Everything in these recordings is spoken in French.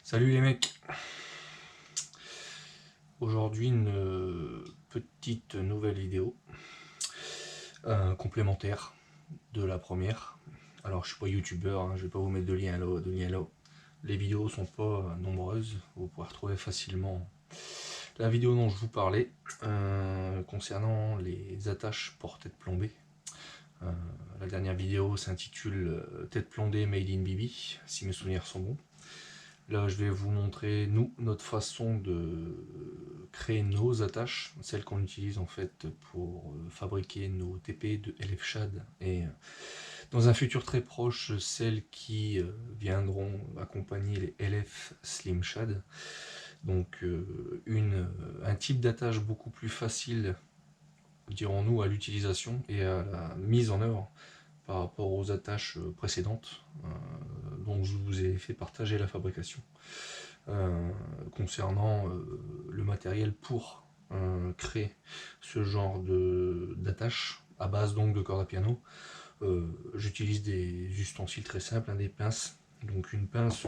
Salut les mecs. Aujourd'hui une petite nouvelle vidéo complémentaire de la première. Alors je suis pas youtubeur, hein, je vais pas vous mettre de lien là, de lien là. Les vidéos sont pas nombreuses, vous pouvez retrouver facilement la vidéo dont je vous parlais concernant les attaches pour tête plombée. La dernière vidéo s'intitule Tête plombée made in Bibi, si mes souvenirs sont bons. Là, je vais vous montrer, nous, notre façon de créer nos attaches, celles qu'on utilise en fait pour fabriquer nos TP de LF Shad et dans un futur très proche, celles qui viendront accompagner les LF Slim Shad. Donc un type d'attache beaucoup plus facile, dirons-nous, à l'utilisation et à la mise en œuvre par rapport aux attaches précédentes dont je vous ai fait partager la fabrication. Concernant le matériel pour créer ce genre d'attache à base donc de corde à piano, j'utilise des ustensiles très simples, hein, des pinces. Donc une pince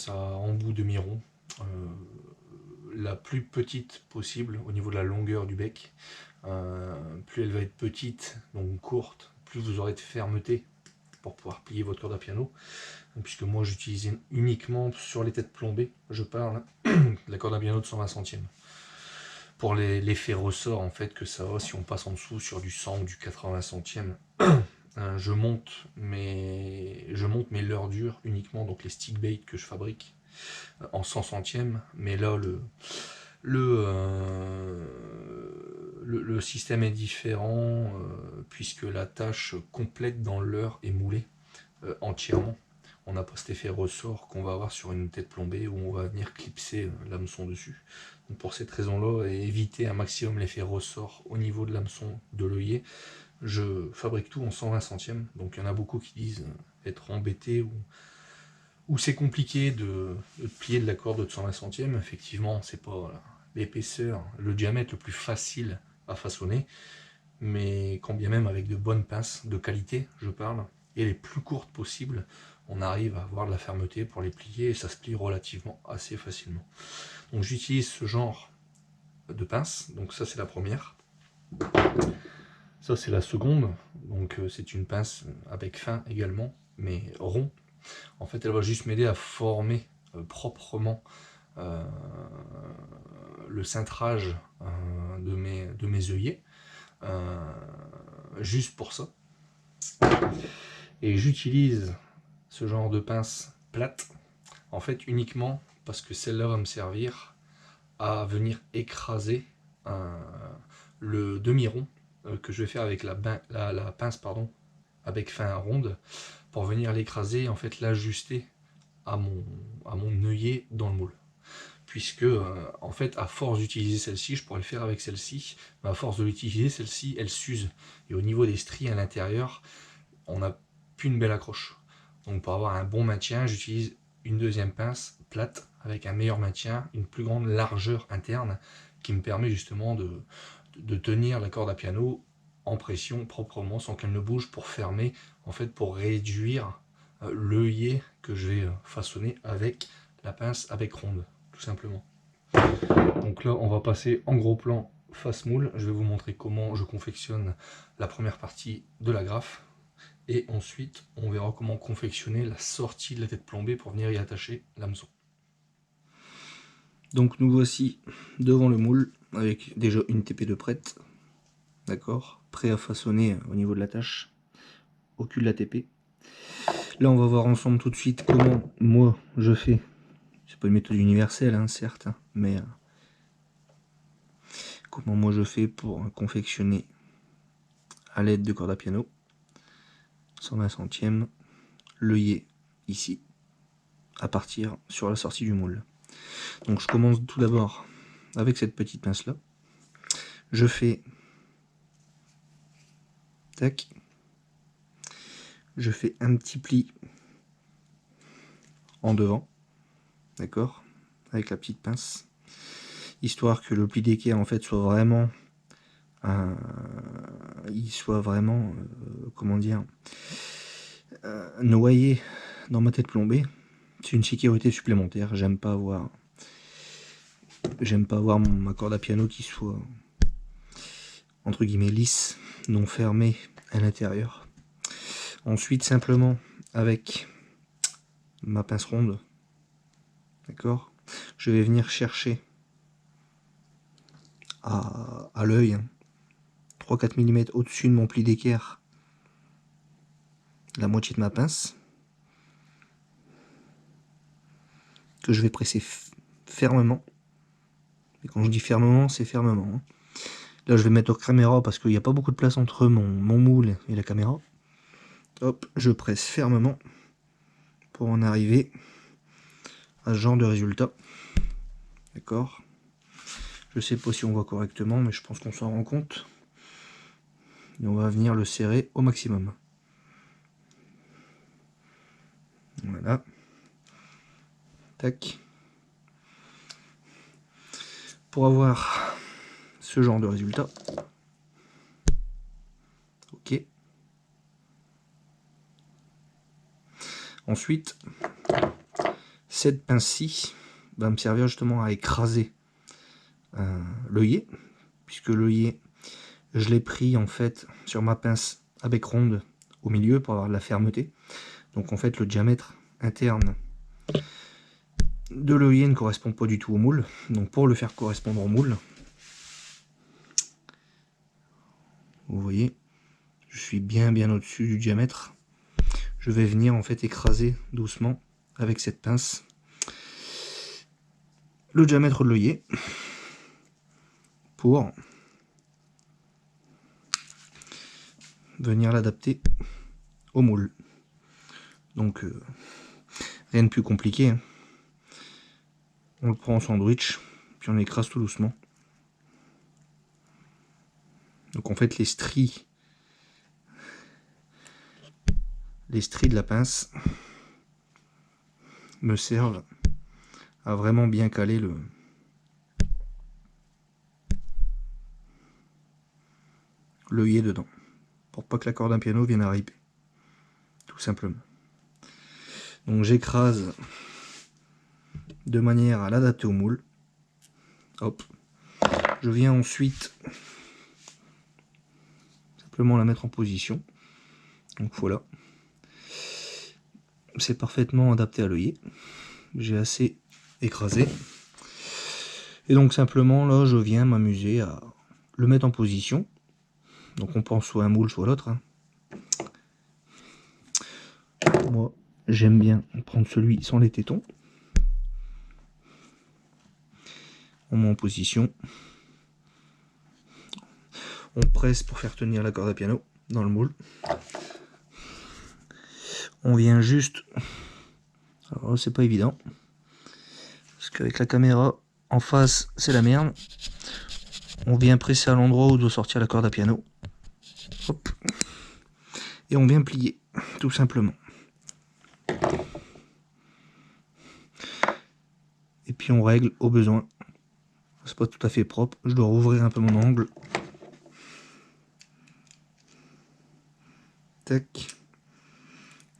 à embout demi-rond, la plus petite possible au niveau de la longueur du bec. Plus elle va être petite, donc courte, plus vous aurez de fermeté pour pouvoir plier votre corde à piano, puisque moi j'utilise uniquement sur les têtes plombées, je parle de la corde à piano de 120 centièmes. Pour l'effet ressort en fait que ça a, si on passe en dessous sur du 100 ou du 80 centièmes, je monte mes leurres dures uniquement, donc les stick bait que je fabrique en 100 centièmes, mais là le système est différent puisque la tâche complète dans leurre est moulée entièrement. On n'a pas cet effet ressort qu'on va avoir sur une tête plombée où on va venir clipser l'hameçon dessus. Donc pour cette raison-là, et éviter un maximum l'effet ressort au niveau de l'hameçon de l'œillet, je fabrique tout en 120 centièmes. Donc il y en a beaucoup qui disent être embêtés ou c'est compliqué de plier de la corde de 120 centièmes. Effectivement, c'est pas l'épaisseur, le diamètre le plus facile à façonner, mais quand bien même avec de bonnes pinces de qualité, je parle, et les plus courtes possibles, on arrive à avoir de la fermeté pour les plier et ça se plie relativement assez facilement. Donc j'utilise ce genre de pince, donc ça c'est la première. Ça c'est la seconde, donc c'est une pince avec fin également, mais rond. En fait elle va juste m'aider à former proprement le cintrage de mes œillets, juste pour ça. Et j'utilise ce genre de pince plate en fait uniquement parce que celle-là va me servir à venir écraser le demi-rond que je vais faire avec la pince pardon, avec fin ronde, pour venir l'écraser, en fait l'ajuster à mon œillet dans le moule. Puisque en fait à force d'utiliser celle-ci, je pourrais le faire avec celle-ci, mais à force de l'utiliser, celle-ci elle s'use. Et au niveau des stries à l'intérieur, on n'a plus une belle accroche. Donc pour avoir un bon maintien, j'utilise une deuxième pince plate avec un meilleur maintien, une plus grande largeur interne qui me permet justement de tenir la corde à piano en pression proprement sans qu'elle ne bouge, pour fermer, en fait pour réduire l'œillet que je vais façonner avec la pince avec ronde, tout simplement. Donc là on va passer en gros plan face moule. Je vais vous montrer comment je confectionne la première partie de la graffe. Et ensuite, on verra comment confectionner la sortie de la tête plombée pour venir y attacher l'hameçon. Donc nous voici devant le moule avec déjà une TP de prête, d'accord, prêt à façonner au niveau de l'attache au cul de la TP. Là on va voir ensemble tout de suite comment moi je fais. C'est pas une méthode universelle, hein, certes, hein, mais comment moi je fais pour confectionner à l'aide de corde à piano 120 centièmes l'œillet ici à partir sur la sortie du moule. Donc je commence tout d'abord avec cette petite pince là, je fais tac, je fais un petit pli en devant, d'accord, avec la petite pince, histoire que le pli d'équerre en fait soit vraiment comment dire, noyé dans ma tête plombée. C'est une sécurité supplémentaire. J'aime pas avoir ma corde à piano qui soit entre guillemets lisse, non fermée à l'intérieur. Ensuite, simplement avec ma pince ronde, d'accord, je vais venir chercher à l'œil 3-4 mm au-dessus de mon pli d'équerre la moitié de ma pince que je vais presser fermement. Et quand je dis fermement, c'est fermement, hein. Là, je vais mettre hors caméra parce qu'il n'y a pas beaucoup de place entre mon moule et la caméra. Hop, je presse fermement pour en arriver à ce genre de résultat. D'accord? Je sais pas si on voit correctement, mais je pense qu'on s'en rend compte. Et on va venir le serrer au maximum. Voilà. Tac. Pour avoir ce genre de résultat. Ok. Ensuite, cette pince-ci va me servir justement à écraser l'œillet, puisque l'œillet, je l'ai pris en fait sur ma pince à bec ronde au milieu pour avoir de la fermeté. Donc en fait le diamètre interne de l'œillet ne correspond pas du tout au moule. Donc pour le faire correspondre au moule, vous voyez, je suis bien au-dessus du diamètre. Je vais venir en fait écraser doucement avec cette pince le diamètre de l'œillet pour venir l'adapter au moule. Donc rien de plus compliqué, hein. On le prend en sandwich, puis on écrase tout doucement. Donc en fait les stries de la pince me servent à vraiment bien caler l'œillet dedans, pour pas que la corde d'un piano vienne à ripper, tout simplement. Donc j'écrase de manière à l'adapter au moule. Hop. Je viens ensuite simplement la mettre en position. Donc voilà. C'est parfaitement adapté à l'œillet. J'ai assez écrasé. Et donc simplement là je viens m'amuser à le mettre en position. Donc on pense soit un moule soit l'autre, hein. Moi j'aime bien prendre celui sans les tétons. On met en position. On presse pour faire tenir la corde à piano dans le moule. On vient juste... Alors c'est pas évident. Parce qu'avec la caméra en face, c'est la merde. On vient presser à l'endroit où doit sortir la corde à piano. Hop. Et on vient plier, tout simplement. Et puis on règle au besoin. C'est pas tout à fait propre. Je dois rouvrir un peu mon angle. Tac.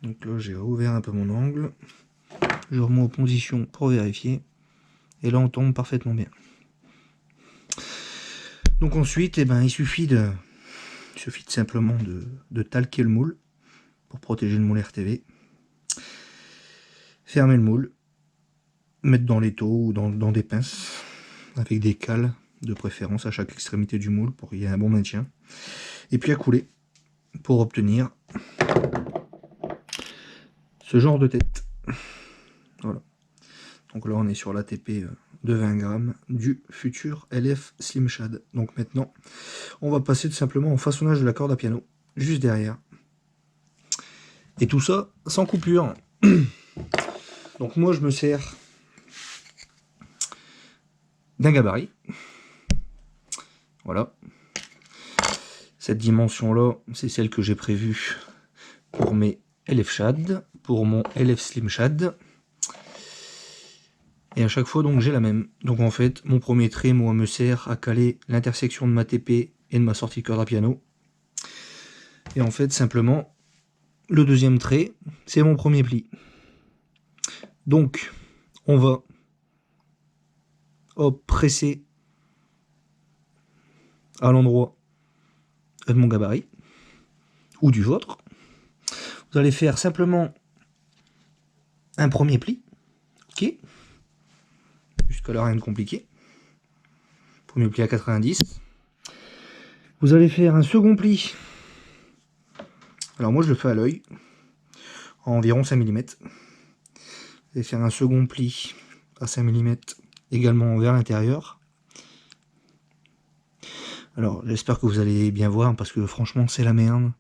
Donc là j'ai ouvert un peu mon angle. Je remets en position pour vérifier. Et là on tombe parfaitement bien. Donc ensuite, eh ben, il suffit simplement de talquer le moule pour protéger le moule RTV. Fermer le moule. Mettre dans l'étau ou dans des pinces. Avec des cales de préférence à chaque extrémité du moule pour qu'il y ait un bon maintien. Et puis à couler pour obtenir ce genre de tête. Voilà. Donc là on est sur l'ATP de 20 grammes du futur LF Slim Shad. Donc maintenant on va passer tout simplement au façonnage de la corde à piano juste derrière. Et tout ça sans coupure. Donc moi je me sers d'un gabarit. Voilà. Cette dimension là c'est celle que j'ai prévue pour mes LF Shad, pour mon LF Slim Shad. Et à chaque fois donc j'ai la même. Donc en fait mon premier trait moi me sert à caler l'intersection de ma TP et de ma sortie de corde à piano. Et en fait simplement le deuxième trait c'est mon premier pli. Donc, on va presser à l'endroit de mon gabarit, ou du vôtre. Vous allez faire simplement un premier pli, ok, jusqu'à là rien de compliqué. Premier pli à 90. Vous allez faire un second pli. Alors moi je le fais à l'œil, à environ 5 mm. Vous allez faire un second pli à 5 mm, également vers l'intérieur. Alors j'espère que vous allez bien voir, parce que franchement c'est la merde.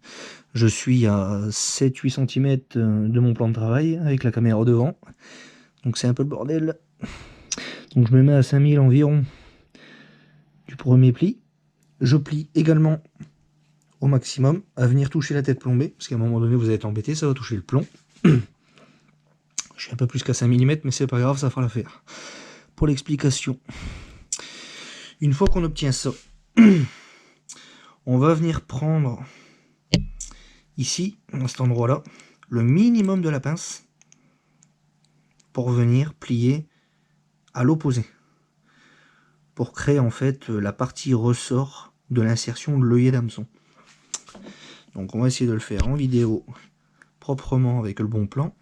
Je suis à 7-8 cm de mon plan de travail, avec la caméra devant. Donc c'est un peu le bordel. Donc je me mets à 5000 environ du premier pli. Je plie également au maximum, à venir toucher la tête plombée, parce qu'à un moment donné vous allez être embêté, ça va toucher le plomb. Je suis un peu plus qu'à 5 mm, mais c'est pas grave, ça fera l'affaire. Pour l'explication, une fois qu'on obtient ça, on va venir prendre ici, à cet endroit-là, le minimum de la pince pour venir plier à l'opposé, pour créer en fait la partie ressort de l'insertion de l'œillet d'hameçon. Donc on va essayer de le faire en vidéo proprement avec le bon plan.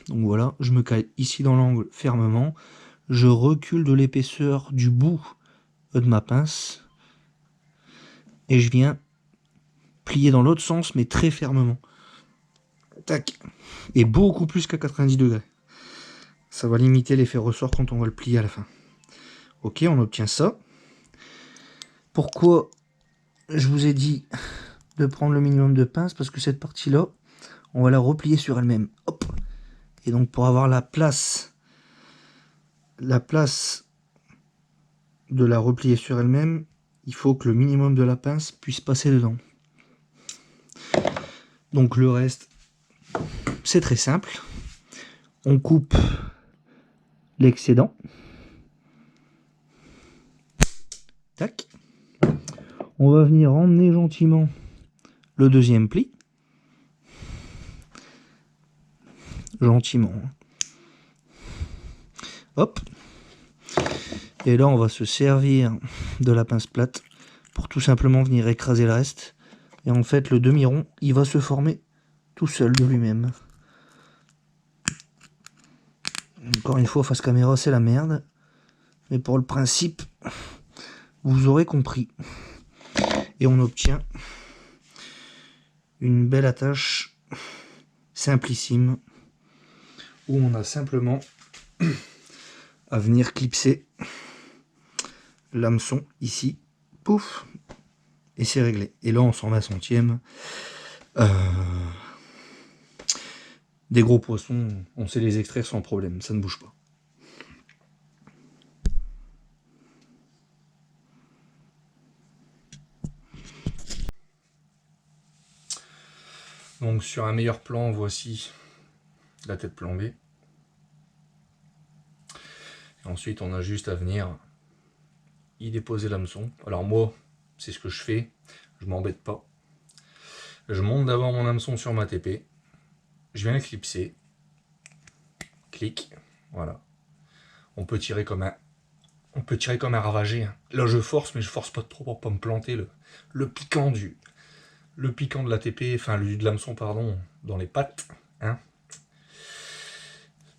Donc voilà, je me cale ici dans l'angle fermement, je recule de l'épaisseur du bout de ma pince et je viens plier dans l'autre sens, mais très fermement. Tac. Et beaucoup plus qu'à 90 degrés. Ça va limiter l'effet ressort quand on va le plier à la fin. Ok, on obtient ça. Pourquoi je vous ai dit de prendre le minimum de pince? Parce que cette partie-là, on va la replier sur elle-même. Hop. Et donc pour avoir la place de la replier sur elle-même, il faut que le minimum de la pince puisse passer dedans. Donc le reste, c'est très simple. On coupe l'excédent. Tac. On va venir emmener gentiment le deuxième pli. Gentiment. Hop. Et là, on va se servir de la pince plate pour tout simplement venir écraser le reste. Et en fait, le demi-rond, il va se former tout seul de lui-même. Encore une fois, face caméra, c'est la merde. Mais pour le principe, vous aurez compris. Et on obtient une belle attache simplissime, où on a simplement à venir clipser l'hameçon ici, pouf, et c'est réglé. Et là, on s'en 20 centièmes. Des gros poissons, on sait les extraire sans problème, ça ne bouge pas. Donc sur un meilleur plan, voici la tête plombée. Et ensuite, on a juste à venir y déposer l'hameçon. Alors moi, c'est ce que je fais, je m'embête pas. Je monte d'abord mon hameçon sur ma TP, je viens le clipser, clic, voilà. On peut tirer comme un ravagé. Hein. Là je force, mais je force pas trop pour pas me planter le piquant de la TP, enfin de l'hameçon pardon, dans les pattes. Hein.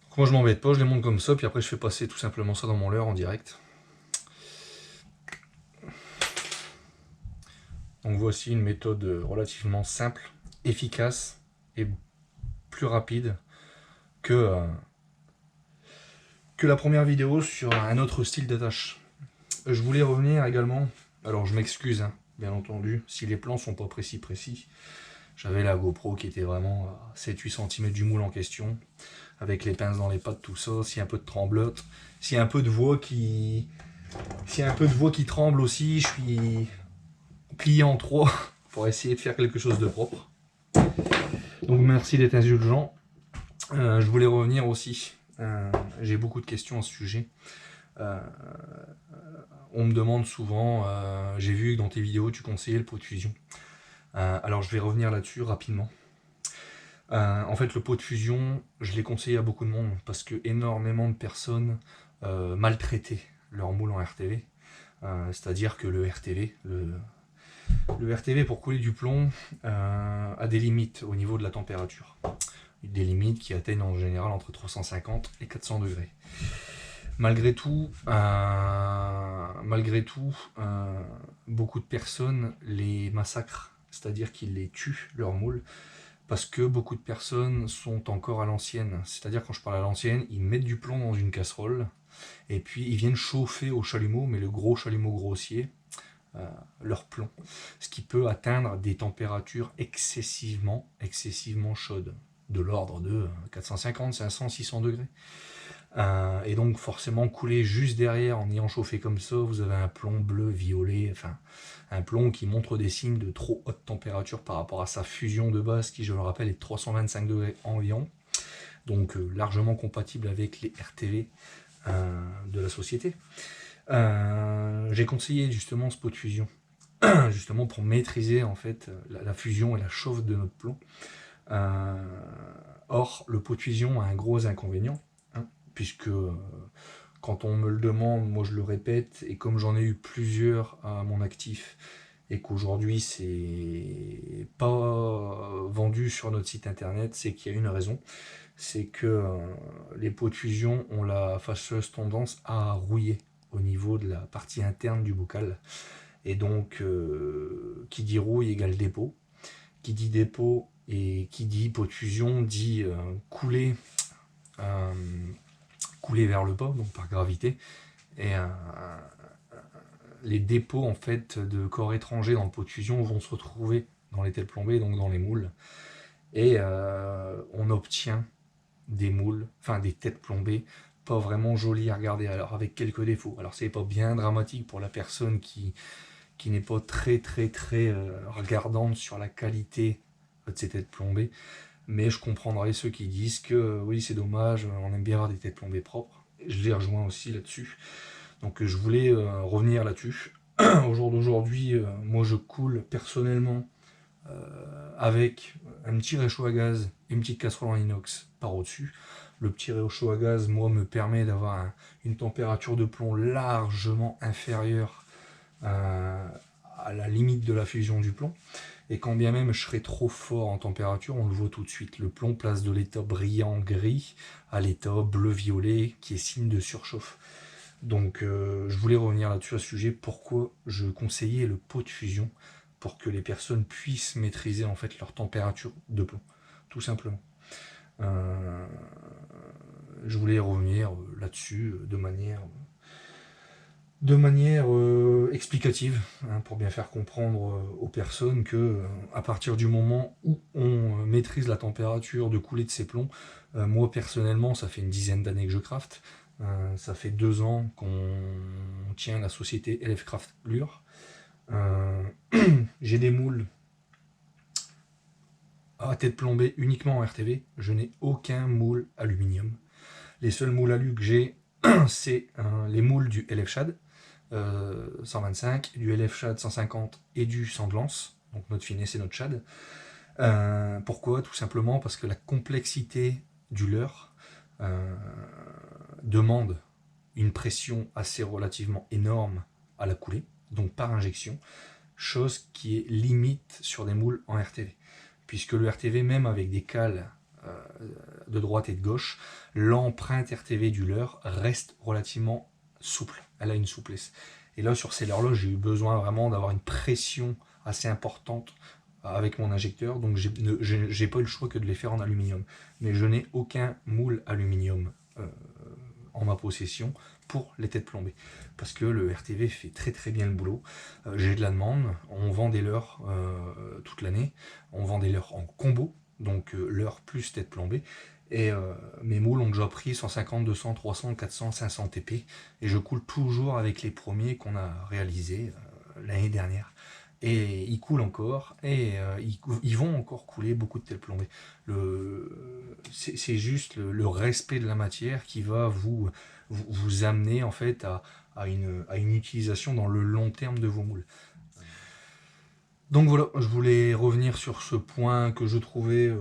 Donc moi je m'embête pas, je les monte comme ça, puis après je fais passer tout simplement ça dans mon leurre en direct. Donc voici une méthode relativement simple, efficace et plus rapide que la première vidéo sur un autre style d'attache. Je voulais revenir également, alors je m'excuse hein, bien entendu, si les plans sont pas précis. J'avais la GoPro qui était vraiment à 7-8 cm du moule en question, avec les pinces dans les pattes, tout ça, s'il y a un peu de tremblote, s'il y a un peu de voix qui tremble aussi, je suis plié en 3 pour essayer de faire quelque chose de propre. Donc merci d'être indulgent. Je voulais revenir aussi, j'ai beaucoup de questions à ce sujet. On me demande souvent, j'ai vu que dans tes vidéos tu conseillais le pot de fusion. Alors je vais revenir là-dessus rapidement. En fait, le pot de fusion, je l'ai conseillé à beaucoup de monde parce que énormément de personnes maltraitaient leur moule en RTV. C'est-à-dire que le RTV pour couler du plomb a des limites au niveau de la température. Des limites qui atteignent en général entre 350 et 400 degrés. Malgré tout, beaucoup de personnes les massacrent, c'est-à-dire qu'ils les tuent, leurs moules, parce que beaucoup de personnes sont encore à l'ancienne. C'est-à-dire, quand je parle à l'ancienne, ils mettent du plomb dans une casserole, et puis ils viennent chauffer au chalumeau, mais le gros chalumeau grossier, leur plomb, ce qui peut atteindre des températures excessivement chaudes, de l'ordre de 450, 500, 600 degrés. Et donc forcément couler juste derrière en ayant chauffé comme ça, vous avez un plomb bleu, violet, enfin un plomb qui montre des signes de trop haute température par rapport à sa fusion de base qui, je le rappelle, est de 325 degrés environ, donc largement compatible avec les RTV de la société. J'ai conseillé justement ce pot de fusion justement pour maîtriser en fait la fusion et la chauffe de notre plomb. Or, le pot de fusion a un gros inconvénient, puisque quand on me le demande, moi je le répète, et comme j'en ai eu plusieurs à mon actif, et qu'aujourd'hui c'est pas vendu sur notre site internet, c'est qu'il y a une raison, c'est que les pots de fusion ont la fâcheuse tendance à rouiller au niveau de la partie interne du bocal, et donc qui dit rouille égale dépôt, qui dit dépôt et qui dit pot de fusion dit couler vers le bas, donc par gravité, et les dépôts en fait de corps étrangers dans le pot de fusion vont se retrouver dans les têtes plombées, donc dans les moules, et on obtient des moules, enfin des têtes plombées pas vraiment jolies à regarder, alors avec quelques défauts. Alors c'est pas bien dramatique pour la personne qui n'est pas très regardante sur la qualité de ces têtes plombées, mais je comprendrai ceux qui disent que oui, c'est dommage, on aime bien avoir des têtes plombées propres. Je les rejoins aussi là-dessus. Donc je voulais revenir là-dessus. Au jour d'aujourd'hui, moi je coule personnellement avec un petit réchaud à gaz et une petite casserole en inox par au-dessus. Le petit réchaud à gaz, moi, me permet d'avoir une température de plomb largement inférieure à la limite de la fusion du plomb. Et quand bien même je serais trop fort en température, on le voit tout de suite. Le plomb passe de l'état brillant gris à l'état bleu-violet, qui est signe de surchauffe. Donc je voulais revenir là-dessus à ce sujet, pourquoi je conseillais le pot de fusion, pour que les personnes puissent maîtriser en fait leur température de plomb, tout simplement. Je voulais revenir là-dessus de manière explicative, pour bien faire comprendre aux personnes que à partir du moment où on maîtrise la température de coulée de ces plombs, moi personnellement ça fait une dizaine d'années que je craft, ça fait 2 ans qu'on tient la société LF Craft Lure. J'ai des moules à tête plombée uniquement en RTV, je n'ai aucun moule aluminium. Les seuls moules alu que j'ai, c'est les moules du LF Shad 125, du LF Shad 150 et du Sandlance, donc notre finesse et notre Shad. Pourquoi? Tout simplement parce que la complexité du leurre demande une pression assez relativement énorme à la coulée, donc par injection, chose qui est limite sur des moules en RTV. Puisque le RTV, même avec des cales de droite et de gauche, l'empreinte RTV du leurre reste relativement souple, elle a une souplesse. Et là, sur ces leurres-là, j'ai eu besoin vraiment d'avoir une pression assez importante avec mon injecteur, donc j'ai pas eu le choix que de les faire en aluminium. Mais je n'ai aucun moule aluminium en ma possession pour les têtes plombées, parce que le RTV fait très bien le boulot. J'ai de la demande, on vend des leurres toute l'année, on vend des leurres en combo, donc leurre plus tête plombée, et mes moules ont déjà pris 150, 200, 300, 400, 500 TP, et je coule toujours avec les premiers qu'on a réalisés l'année dernière. Et ils coulent encore, et ils vont encore couler beaucoup de têtes plombées. C'est juste le respect de la matière qui va vous amener en fait à une utilisation dans le long terme de vos moules. Donc voilà, je voulais revenir sur ce point que je trouvais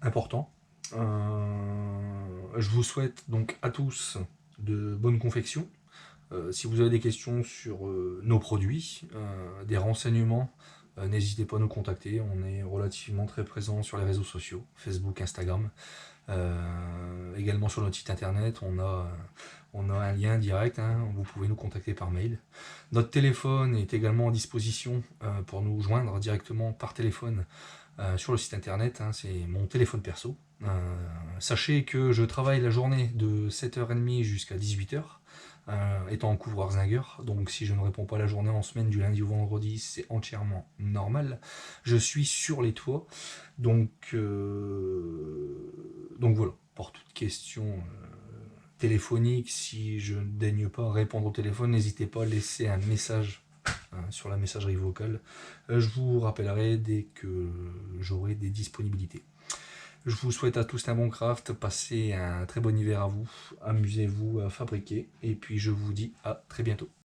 important. Je vous souhaite donc à tous de bonnes confections. Si vous avez des questions sur nos produits, des renseignements, n'hésitez pas à nous contacter. On est relativement très présent sur les réseaux sociaux, Facebook, Instagram. Également sur notre site internet, on a un lien direct, hein, vous pouvez nous contacter par mail. Notre téléphone est également à disposition pour nous joindre directement par téléphone sur le site internet, hein, c'est mon téléphone perso. Sachez que je travaille la journée de 7h30 jusqu'à 18h, étant en couvreur-zinger, donc si je ne réponds pas la journée en semaine du lundi au vendredi, c'est entièrement normal. Je suis sur les toits, donc voilà, pour toute question téléphonique, si je ne daigne pas répondre au téléphone, n'hésitez pas à laisser un message sur la messagerie vocale. Je vous rappellerai dès que j'aurai des disponibilités. Je vous souhaite à tous un bon craft, passez un très bon hiver à vous, amusez-vous à fabriquer, et puis je vous dis à très bientôt.